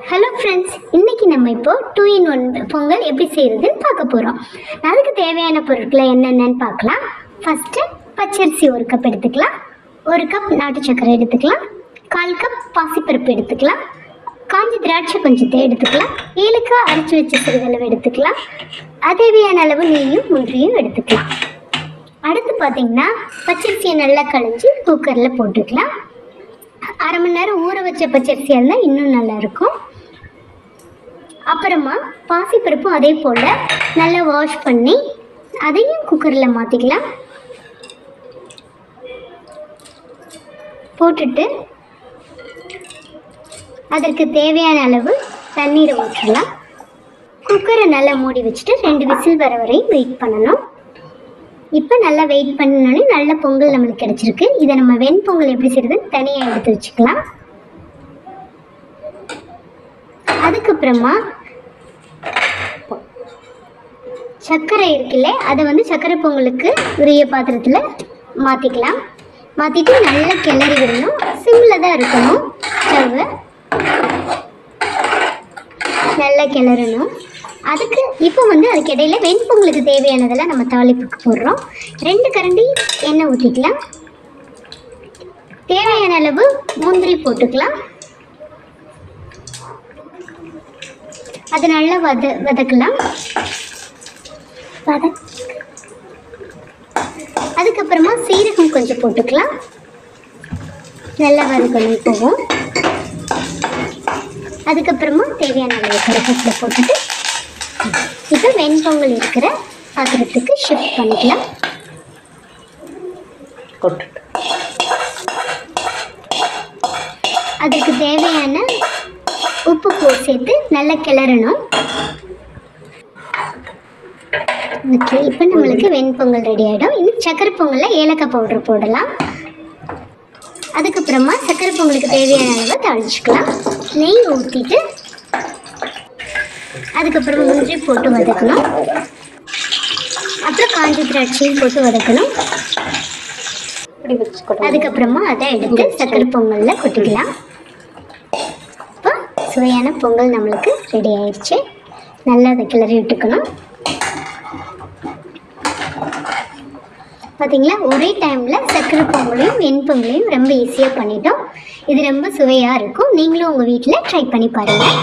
Hello friends, இன்றைக்கி நம்ம இப்போது 2-in-1 பொங்கல் எப்படி செய்கிறதுன்னு பார்க்க போகிறோம். அதுக்கு தேவையான பொருட்களை என்னென்னு பார்க்கலாம். ஃபஸ்ட்டு பச்சரிசி 1 கப் எடுத்துக்கலாம், 1 கப் நாட்டு சர்க்கரை எடுத்துக்கலாம், 1/4 கப் பாசிப்பருப்பு எடுத்துக்கலாம், காஞ்ச திராட்சை கொஞ்சத்தை எடுத்துக்கலாம், ஏலக்காய் அரைச்சி வச்ச சிறிதளவு எடுத்துக்கலாம், தேவையான அளவு நெய்யும் முந்திரியும் எடுத்துக்கலாம். அடுத்து பார்த்திங்கன்னா பச்சரிசியை நல்லா களைஞ்சி குக்கரில் போட்டுக்கலாம். 1/2 மணி நேரம் ஊற வச்ச பச்சரிசியாக இருந்தால் இன்னும் நல்லாயிருக்கும். அப்புறமா பாசிப்பருப்பும் அதே போல் நல்லா வாஷ் பண்ணி அதையும் குக்கரில் மாற்றிக்கலாம். போட்டுட்டு அதற்கு தேவையான அளவு தண்ணீரை ஊற்றலாம். குக்கரை நல்லா மூடி வச்சுட்டு 2 விசில் வர வரையும் வெயிட் பண்ணணும். இப்போ நல்லா வெயிட் பண்ணோன்னே நல்ல பொங்கல் நம்மளுக்கு கிடச்சிருக்கு. இதை நம்ம வெண்பொங்கல் எப்படி செய்கிறது தனியாக எடுத்து வச்சுக்கலாம். அதுக்கப்புறமா சர்க்கரை இருக்குல்ல, அதை சர்க்கரை பொங்கலுக்கு உரிய பாத்திரத்தில் மாற்றிக்கலாம். மாற்றிட்டு நல்லா கிளறி விடணும். சிம்மில் தான் இருக்கணும். ஸ்டவ்வை நல்லா கிளறணும். அதுக்கு இப்போ அதுக்கு இடையில வெண்பொங்கலுக்கு தேவையானதெல்லாம் நம்ம தாளிப்புக்கு போடுறோம். 2 கரண்டி எண்ணெய் ஊற்றிக்கலாம். தேவையான அளவு முந்திரி போட்டுக்கலாம். அது நல்லா வதக்கலாம். அதுக்கப்புறமா சீரகம் கொஞ்சம் போட்டுக்கலாம். நல்லா வதக்கணும் போகும். அதுக்கப்புறமா தேவையான அளவு கருவேப்பிலை போட்டுட்டு இப்போ வெண்பொங்கல் இருக்கிற பாத்திரத்துக்கு ஷிஃப்ட் பண்ணிக்கலாம். அதுக்கு தேவையான உப்பு சேர்த்து நல்லா கிளறணும். ஓகே, இப்போ நம்மளுக்கு வெண்பொங்கல் ரெடி ஆகிடும். இன்னும் சக்கரை பொங்கலில் ஏலக்காய் பவுடர் போடலாம். அதுக்கப்புறமா சக்கரை பொங்கலுக்கு தேவையான அளவை தாளிச்சுக்கலாம். நெய் ஊற்றிட்டு அதுக்கப்புறமா முந்திரி போட்டு வதக்கணும். அப்புறம் காஞ்ச திராட்சையும் போட்டு வதக்கணும். அதுக்கப்புறமா அதை எடுத்து சக்கரை பொங்கலில் கொட்டிக்கலாம். இப்போ சுவையான பொங்கல் நம்மளுக்கு ரெடி ஆயிடுச்சு. நல்லா அதை கிளறி விட்டுக்கணும். பார்த்தீங்களா, ஒரே டைமில் சக்கரை பொங்கலையும் வெண்பொங்கலையும் ரொம்ப ஈஸியாக பண்ணிட்டோம். இது ரொம்ப சுவையாக இருக்கும். நீங்களும் உங்கள் வீட்டில் ட்ரை பண்ணி பாருங்கள்.